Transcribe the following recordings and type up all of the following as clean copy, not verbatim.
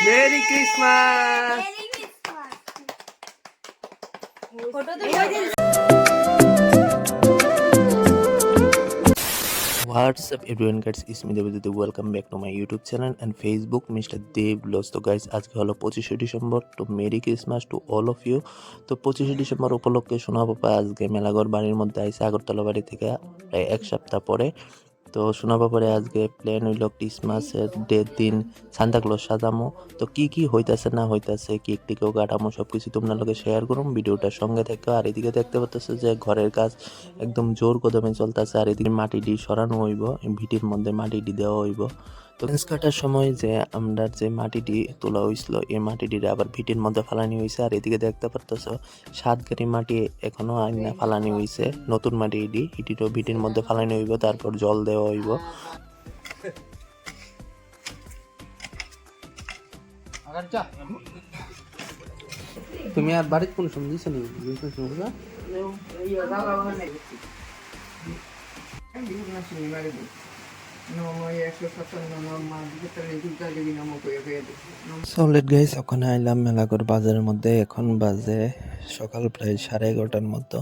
Merry Christmas. What's up everyone guys, it's me Dev. Welcome back to my YouTube channel and Facebook Mr. Dev Vlogs। তো guys আজকে হলো 25শে ডিসেম্বর। তো merry Christmas to all of you. তো 25শে December উপলক্ষে সোনা পাপা আজকে মেলাঘর বাড়ির মধ্যে আইসে আগরতলা বাড়ি থেকে প্রায় এক সপ্তাহ পরে। তো শোনা ব্যাপারে আজকে প্ল্যান হইল ক্রিসমাসের ডের দিন সান্তাক্লজ সাজামো। তো কি হইতাছে না হইতাছে, কেক টিকেও কাটামো, সব কিছু তোমরা লোকে শেয়ার করুম। ভিডিওটার সঙ্গে থেকে আর এদিকে দেখতে পাচ্ছ যে ঘরের কাজ একদম জোর কদমে চলতেছে। আর এদিকে মাটিটি সরানো হইব, ভিটির মধ্যে মাটিটি দেওয়া হইব। তো ফেন্স কাটার সময় যে আমরা যে মাটিটি তোলা হয়েছিল এই মাটিটির আবার ভিটির মধ্যে ফালানি হয়েছে। আর এদিকে দেখতে পারতেছ 7 গাড়ি মাটি এখনো আইনা ফালানি হয়েছে, নতুন মাটি এটিও ভিটির মধ্যে ফালানি হইব, তারপর জল দেওয়া হইব। তুমি আর বাড়িতে কোন সময় দিছ নি? সলিড গাইস, ওখানে আইলাম মেলাঘর বাজারের মধ্যে। এখন বাজে সকাল প্রায় 11:30টার মতো।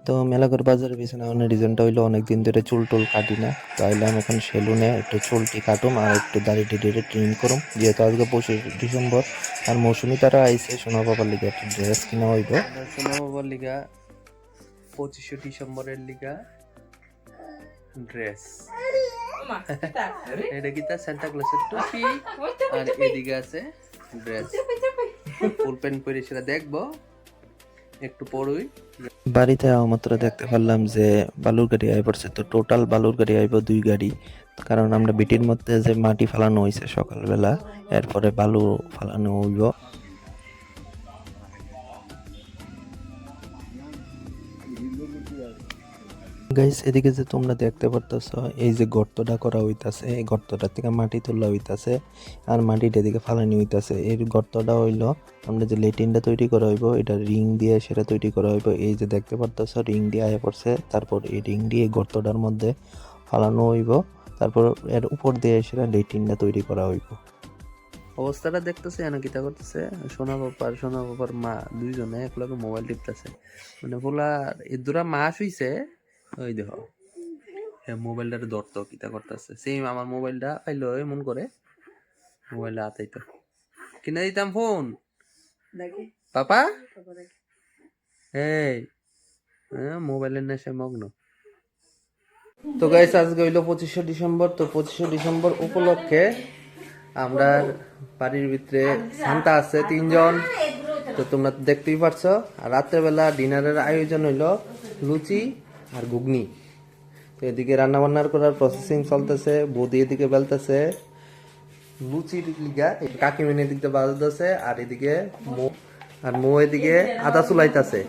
তো মেলাঘর বাজারের পিছনে অনেক রিজনটা হইলো অনেকদিন ধরে চুল টুল কাটি না। তো আইলাম এখন সেলুনে একটু চুলটি কাটুম আর একটু দাড়ি টিড়ি ট্রিম করুম, যেহেতু আজকে 25 ডিসেম্বর। আর মৌসুমি তারা আইসে সোনা বাবার লিগা একটা ড্রেস কিনা হইব। সোনা বাবার লিগা 25 ডিসেম্বরের লিগা ড্রেস। এটা কি তার সান্তা ক্লজের টুপি, আর এদিকে আছে ড্রেস। ফুল প্যান্ট পরে সেটা দেখবো একটু পরই। বাড়িতে মাত্র দেখতে পারলাম যে বালুর গাড়ি আই পড়ছে। তো টোটাল বালুর গাড়ি আইব 2 গাড়ি, কারণ আমরা বিটির মধ্যে যে মাটি ফালানো হয়েছে সকালবেলা, এরপরে বালু ফালানো হইব। গাইস এদিকে যে তোমরা দেখতে পারতেছ এই যে গর্তটা করা হইতাছে, এই গর্তটা থেকে মাটি তোলা হইতাছে আর মাটিটা এদিকে ফালানি হইতাছে। এই গর্তটা হইলো আমরা যে লেটিনটা তৈরি করা হইব, এটা রিং দিয়ে সেটা তৈরি করা হইব। এই যে দেখতে পারতেছ রিং দিয়ে আয়া পড়ছে, তারপর এই রিং দিয়ে গর্তটার মধ্যে ফালানো হইব, তারপর এর উপর দিয়ে সেটা লেটিনটা তৈরি করা হইব। অবস্থাটা দেখতেছে এনা কিতা করতেছে সোনা বাবার মা দুইজনে একলগে মোবাইল টিপতেছে। মানে বলা এই দুরা মাস হইছে, ওই দেখো মোবাইলটার ধরতো কিতা করতেছে। সেম আমার মোবাইলটা পাইলো এমন করে মোবাইলটা হাতাইতো। কিনা দিতাম ফোন পাপা, এই মোবাইলের নেশায় মগ্ন। তো গাইস আজকে হইলো 25শে ডিসেম্বর। তো 25শে ডিসেম্বর উপলক্ষে আমরা বাড়ির ভিতরে সান্তা আছে 3 জন। তো তোমরা দেখতেই পারছো। আর রাত্রেবেলা ডিনারের আয়োজন হইলো লুচি আর ঘুগনি। তো এদিকে রান্না বান্নার করার প্রসেসিং চলতেছে, বৌদি এদিকে বেলতেছে লুচির লিগা, কাকিমিনী এদিকে বাজতেছে, আর এদিকে মো এদিকে আদা চুলাইতেছে।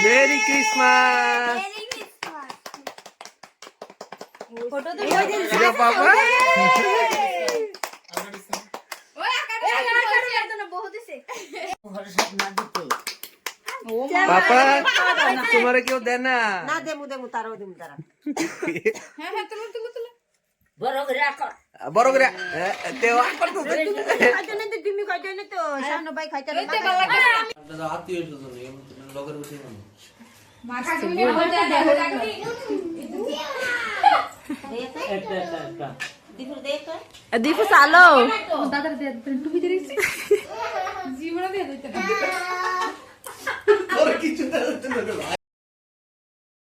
Merry Christmas. পাপা তোমার কেউ দেয় না? বড় করে দীপু চালো কিছু